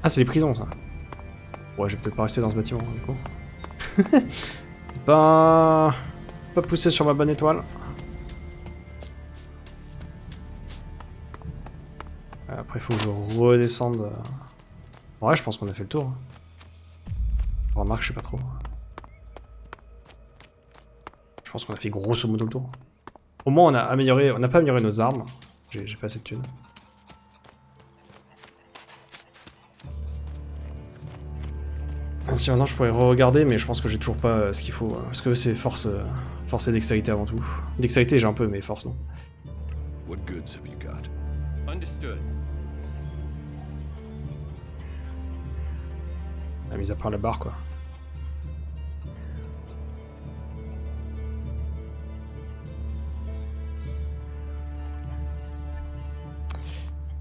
Ah, c'est les prisons, ça. Ouais, je vais peut-être pas rester dans ce bâtiment, du coup. Ben... Pas pousser sur ma bonne étoile. Après, il faut que je redescende. Ouais, je pense qu'on a fait le tour. Remarque, je sais pas trop. Je pense qu'on a fait grosso modo le tour. Au moins, on a amélioré... On n'a pas amélioré nos armes. J'ai pas assez de thunes. Si maintenant je pourrais re-regarder, mais je pense que j'ai toujours pas ce qu'il faut. Parce que c'est force et dextérité avant tout. Dextérité j'ai un peu, mais force non. What goods have you got? Understood. Ah, mis à part la barre quoi.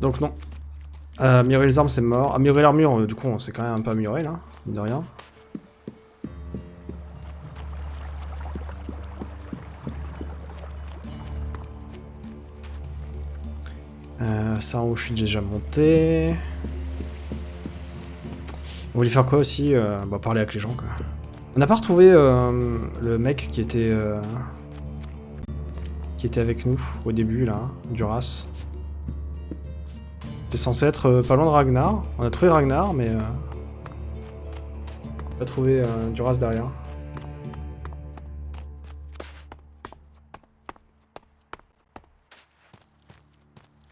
Donc non. Améliorer les armes c'est mort. Améliorer l'armure, du coup on s'est quand même un peu amélioré là, mine de rien. Ça en haut je suis déjà monté. On voulait faire quoi aussi? Bah parler avec les gens quoi. On n'a pas retrouvé le mec qui était avec nous au début là, Duras. C'est censé être pas loin de Ragnar. On a trouvé Ragnar, mais on a trouvé Duras derrière.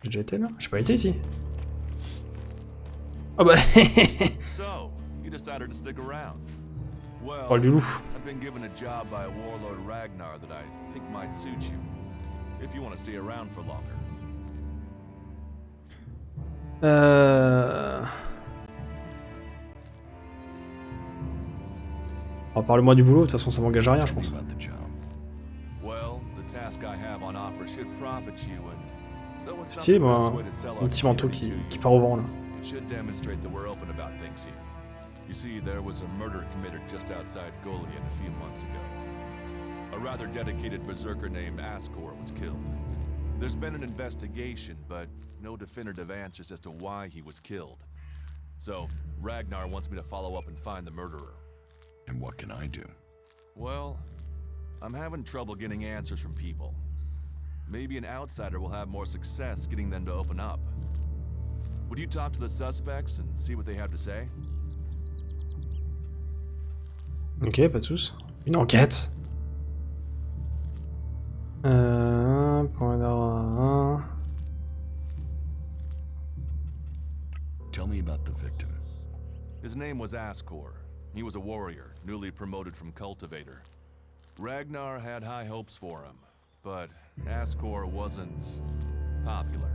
J'ai déjà été là? J'ai pas été ici. Ah bah So, you decided to stick around. Well, oh, du loup. I've been given a job by Warlord Ragnar that I think might suit you, if you want to stay around for longer. Oh, parle-moi du boulot, de toute façon ça m'engage à rien je pense. Stylé moi, un petit manteau qui part au vent là. You see, there was a murder committed just outside Goliet a few months ago. A rather dedicated berserker named Ascor was killed. There's been an investigation, but no definitive answers as to why he was killed. So, Ragnar wants me to follow up and find the murderer. And what can I do? Well, I'm having trouble getting answers from people. maybe an outsider will have more success getting them to open up. Would you talk to the suspects and see what they have to say? Ok, pas de soucis. Une enquête. Tell me about the victim. His name was Askor. He was a warrior, newly promoted from cultivator. Ragnar had high hopes for him, but Askor wasn't popular.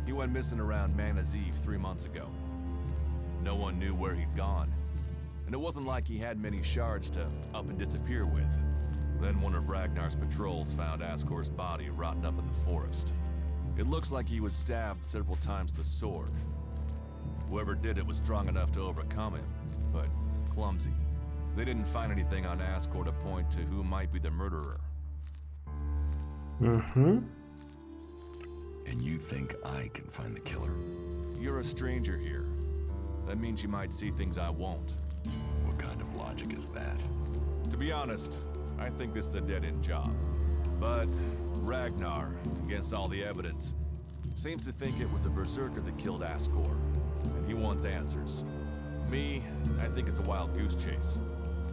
He went missing around Mana's Eve 3 months ago. No one knew where he'd gone, and it wasn't like he had many shards to up and disappear with. Then one of Ragnar's patrols found Askor's body rotten up in the forest. It looks like he was stabbed several times with a sword. Whoever did it was strong enough to overcome him, but clumsy. They didn't find anything on Askor to point to who might be the murderer. Mm-hmm. And you think I can find the killer? You're a stranger here. That means you might see things I won't. What kind of logic is that? To be honest, I think this is a dead-end job. But Ragnar, against all the evidence, seems to think it was a berserker that killed Askor, and he wants answers. Me, I think it's a wild goose chase.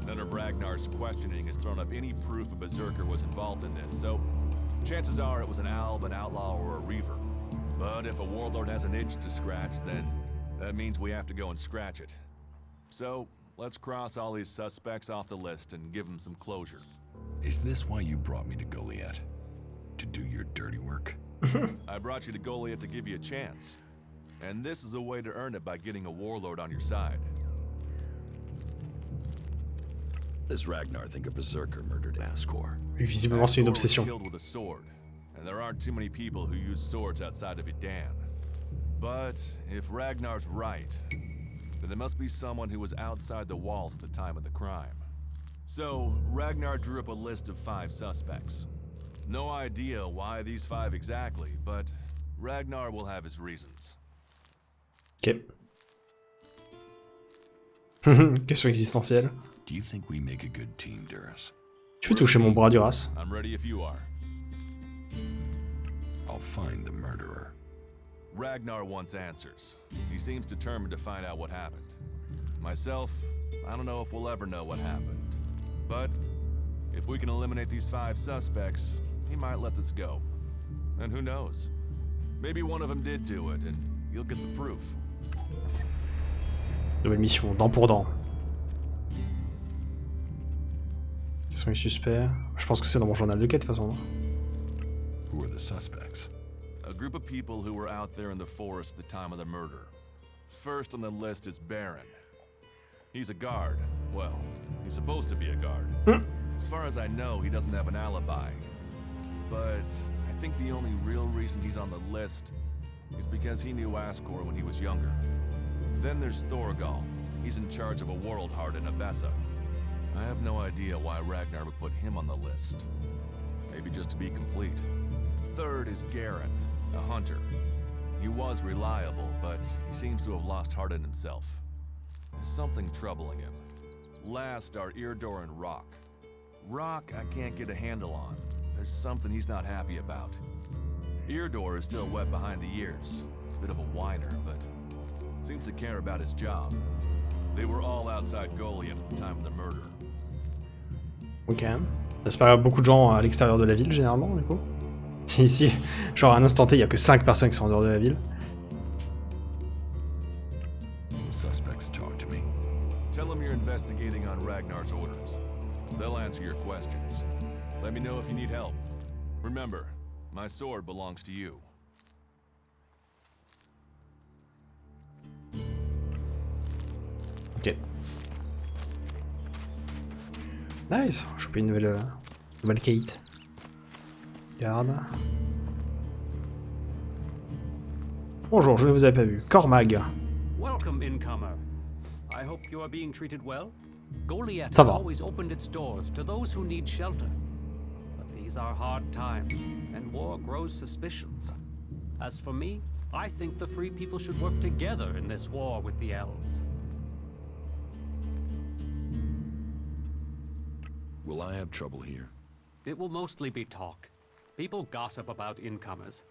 None of Ragnar's questioning has thrown up any proof a berserker was involved in this, so chances are it was an alb, an outlaw, or a reaver. But if a warlord has an itch to scratch, then that means we have to go and scratch it. So, let's cross all these suspects off the list and give them some closure. Is this why you brought me to Goliet? To do your dirty work? I brought you to Goliet to give you a chance. And this is a way to earn it by getting a warlord on your side. Does Ragnar think a berserker murdered Askor? Visiblement, c'est une Askor was obsession. killed with a sword, and there aren't too many people who use swords outside of Idan. But if Ragnar's right, then there must be someone who was outside the walls at the time of the crime. So, Ragnar drew up a list of 5 suspects. No idea why these 5 exactly, but Ragnar will have his reasons. Ok. Question existentielle. Do you think we make a good team, Duras? Tu peux toucher mon bras, Duras. I'm ready if you are. I'll find the murderer. Ragnar wants answers. He seems determined to find out what happened. Myself, I don't know if we'll ever know what happened. But if we can eliminate these 5 suspects, he might let this go. And who knows? Maybe one of them did do it, and you'll get the proof. Nouvelle mission, dent pour dent. Qui sont les suspects? Je pense que c'est dans mon journal de quête de toute façon. Who are the suspects? A group of people who were out there in the forest at the time of the murder. First on the list is Baron. He's a guard. Well, he's supposed to be a guard. As far as I know, he doesn't have an alibi. But I think the only real reason he's on the list is because he knew Askor when he was younger. Then there's Thorgal. He's in charge of a Warlord in Abessa. I have no idea why Ragnar would put him on the list. Maybe just to be complete. Third is Garen, a hunter. He was reliable, but he seems to have lost heart in himself. There's something troubling him. Last are Eardor and Rock. Rock I can't get a handle on. There's something he's not happy about. Eardor is still wet behind the ears. Bit of a whiner, but seems to care about his job. They were all outside Goliet at the time of the murder. Ok. C'est pas beaucoup de gens à l'extérieur de la ville, généralement, du coup. Ici, genre à un instant T, il y a que 5 personnes qui sont en dehors de la ville. The suspects talk to me. Tell them you're investigating on Ragnar's orders. They'll answer your questions. Let me know if you need help. Remember, my sword belongs to you. Ok. Nice, j'ai chopé une nouvelle Kate. Garde. Bonjour, je ne vous avais pas vu. Cormag. Welcome, incomer. I hope you are being treated well. Goliet Ça has va. always opened its doors to those who need shelter. But these are hard times, and war grows suspicions. As for me, I think the free people should work together in this war with the elves. Will I have trouble here? It will mostly be talk. People gossip about incomers.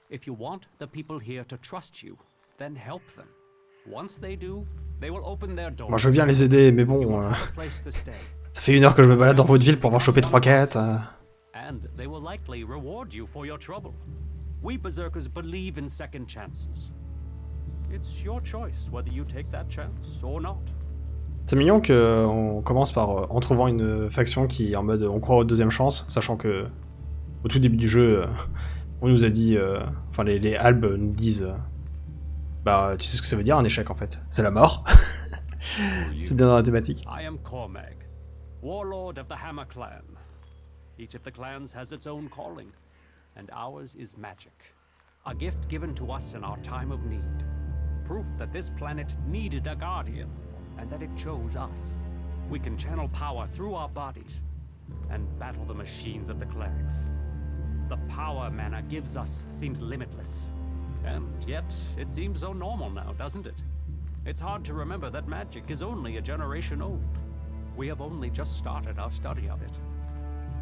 If you want the people here to trust you, then help them. Once they do, they will open their doors. Moi je veux bien les aider, mais bon... ça fait 1 heure que je me balade dans votre ville pour m'en choper 3 quêtes. And they will likely reward you for your trouble. We berserkers believe in second chances. It's your choice whether you take that chance or not. C'est mignon qu'on commence par en trouvant une faction qui est en mode on croit aux deuxième chance, sachant que au tout début du jeu, on nous a dit, enfin les Albes nous disent, bah tu sais ce que ça veut dire un échec en fait, c'est la mort. C'est bien dans la thématique. I am Cormag, Warlord of the Hammer Clan. Each of the clans has its own calling, and ours is magic. A gift given to us in our time of need. Proof that this planet needed a guardian, and that it chose us. We can channel power through our bodies, and battle the machines of the clerics. The power mana gives us seems limitless. And yet, it seems so normal now, doesn't it? It's hard to remember that magic is only a generation old. We have only just started our study of it.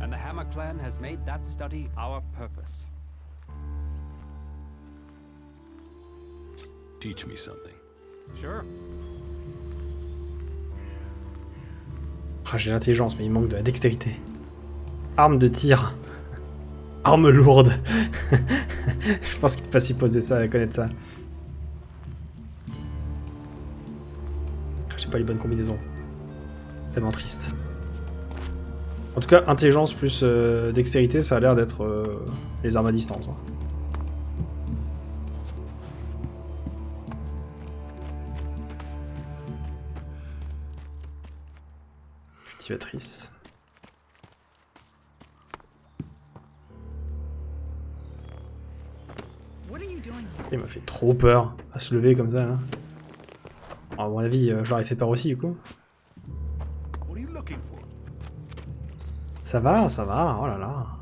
And the Hammer Clan has made that study our purpose. Teach me something. Sure. Ah, j'ai l'intelligence, mais il manque de la dextérité. Arme de tir. Arme lourde. Je pense qu'il ne peut pas supposer ça, connaître ça. J'ai pas les bonnes combinaisons. Tellement triste. En tout cas, intelligence plus dextérité, ça a l'air d'être les armes à distance. Hein. Cultivatrice. Il m'a fait trop peur à se lever comme ça. Là. À mon avis, je leur ai fait peur aussi du coup. Ça va, oh là là. Ah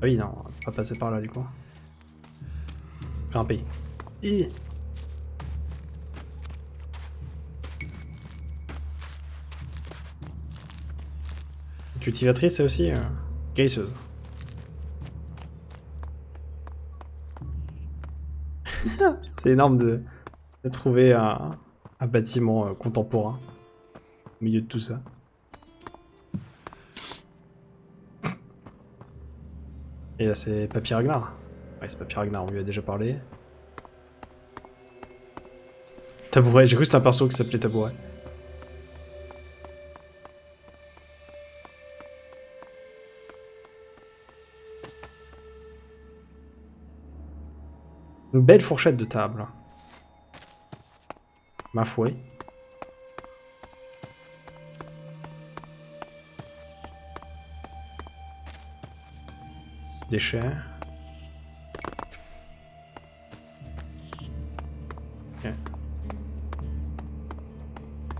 oui, non, on va pas passer par là du coup. Grimper. Cultivatrice, c'est aussi guérisseuse. C'est énorme de trouver un bâtiment contemporain au milieu de tout ça. Et là c'est Papy Ragnar. Ouais, c'est Papy Ragnar, on lui a déjà parlé. Tabouret, j'ai cru que c'était un perso qui s'appelait Tabouret. Une belle fourchette de table. Ma fouet. Déchets. Ok.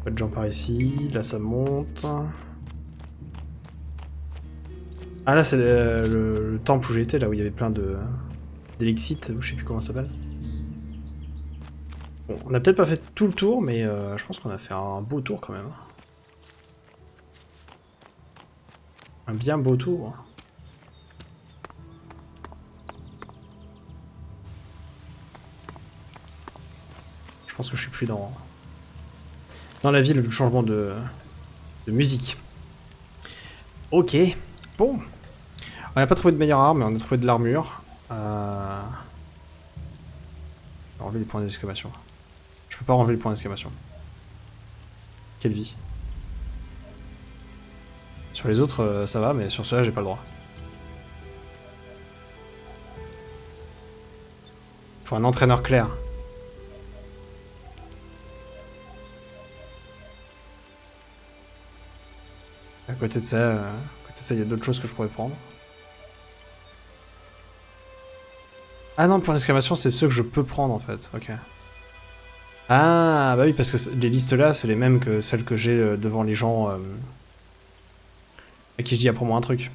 Pas de gens par ici. Là ça monte. Ah là c'est le temple où j'étais, là où il y avait plein de... d'Elexit, ou je sais plus comment ça s'appelle. Bon, on a peut-être pas fait tout le tour, mais je pense qu'on a fait un beau tour quand même. Un bien beau tour. Je pense que je suis plus dans la ville vu le changement de musique. Ok, bon. On n'a pas trouvé de meilleure arme, mais on a trouvé de l'armure. On va enlever les points d'exclamation. Je peux pas enlever les points d'exclamation. Quelle vie. Sur les autres, ça va, mais sur ceux-là, j'ai pas le droit. Faut un entraîneur clair. À côté de ça, il y a d'autres choses que je pourrais prendre. Ah non, le point d'exclamation, c'est ceux que je peux prendre en fait. Ok. Ah, bah oui, parce que les listes là, c'est les mêmes que celles que j'ai devant les gens à qui je dis apprends-moi un truc.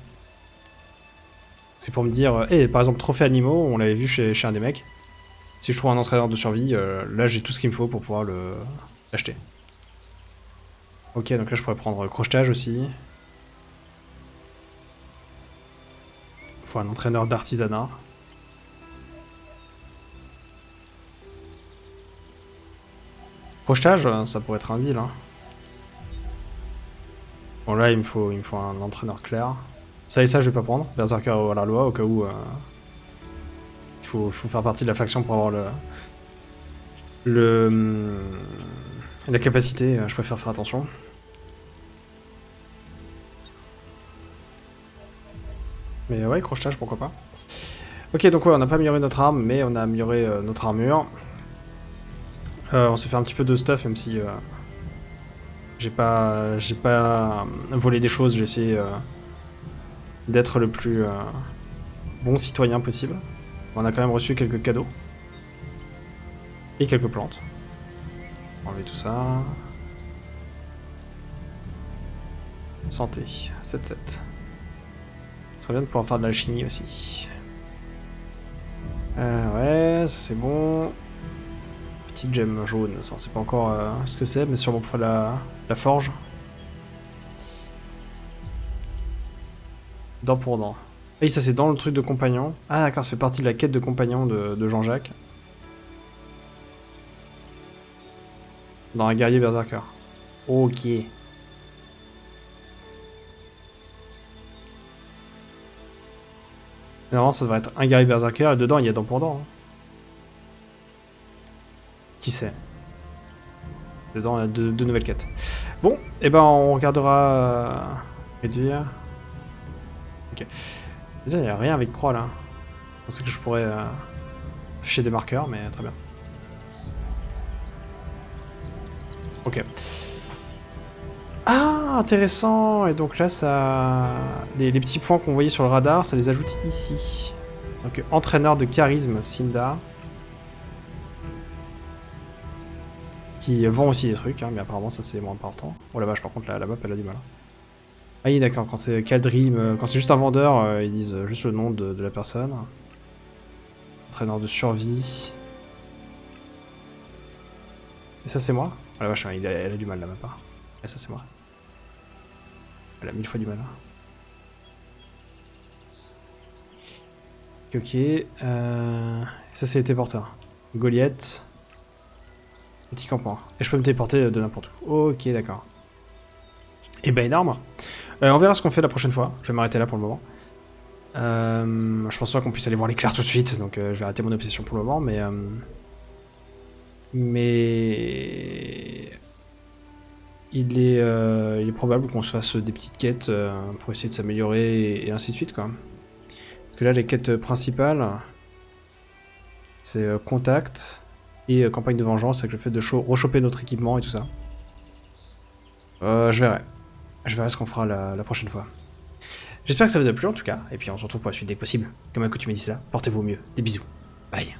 C'est pour me dire, par exemple, trophée animaux, on l'avait vu chez un des mecs. Si je trouve un entraîneur de survie, là j'ai tout ce qu'il me faut pour pouvoir l'acheter. Ok, donc là je pourrais prendre crochetage aussi. Faut un entraîneur d'artisanat. Crochetage, ça pourrait être un deal. Hein. Bon là, il me faut un entraîneur clair. Ça et ça, je vais pas prendre. Berserker à la loi, au cas où... il faut faire partie de la faction pour avoir la capacité. Je préfère faire attention. Mais ouais, crochetage, pourquoi pas. Ok, donc ouais, on n'a pas amélioré notre arme, mais on a amélioré notre armure. On s'est fait un petit peu de stuff, même si j'ai pas volé des choses. J'ai essayé d'être le plus bon citoyen possible. On a quand même reçu quelques cadeaux. Et quelques plantes. On va enlever tout ça. Santé, 7-7. Ça serait bien de pouvoir faire de l'alchimie aussi. Ouais, ça c'est bon. Petite gemme jaune, ça on sait pas encore ce que c'est, mais sûrement pour faire la forge. Dent pour dent. Et ça c'est dans le truc de compagnon. Ah d'accord, ça fait partie de la quête de compagnon de Jean-Jacques. Dans un guerrier berserker. Ok. Normalement ça devrait être un guerrier berserker et dedans il y a dent pour dent. Hein. Qui sait? Dedans il y a deux nouvelles quêtes. Bon, et ben on regardera réduire. Ok. Déjà il n'y a rien avec croix là. Je pensais que je pourrais afficher des marqueurs, mais très bien. Ok. Ah, intéressant. Et donc là, ça, les petits points qu'on voyait sur le radar, ça les ajoute ici. Donc entraîneur de charisme, Cinda. Qui vend aussi des trucs, hein, mais apparemment ça c'est moins important. Oh la vache, par contre la map elle a du mal. Ah oui d'accord, quand c'est Caldream, quand c'est juste un vendeur, ils disent juste le nom de la personne. Entraîneur de survie. Et ça c'est moi? Oh la vache, hein, elle a du mal la map. Hein. Et ça c'est moi. Elle a 1000 fois du mal. Ok. Ça c'est les téléporteurs. Goliet. Petit campement. Et je peux me téléporter de n'importe où. Ok, d'accord. Et ben énorme. On verra ce qu'on fait la prochaine fois. Je vais m'arrêter là pour le moment. Je pense pas qu'on puisse aller voir l'éclair tout de suite, donc je vais arrêter mon obsession pour le moment, mais il est probable qu'on se fasse des petites quêtes pour essayer de s'améliorer et ainsi de suite, quoi. Parce que là, les quêtes principales, c'est contact et campagne de vengeance avec le fait de rechoper notre équipement et tout ça. Je verrai ce qu'on fera la prochaine fois. J'espère que ça vous a plu en tout cas, et puis on se retrouve pour la suite dès que possible. Comme accoutumé d'ici là, portez-vous au mieux. Des bisous. Bye.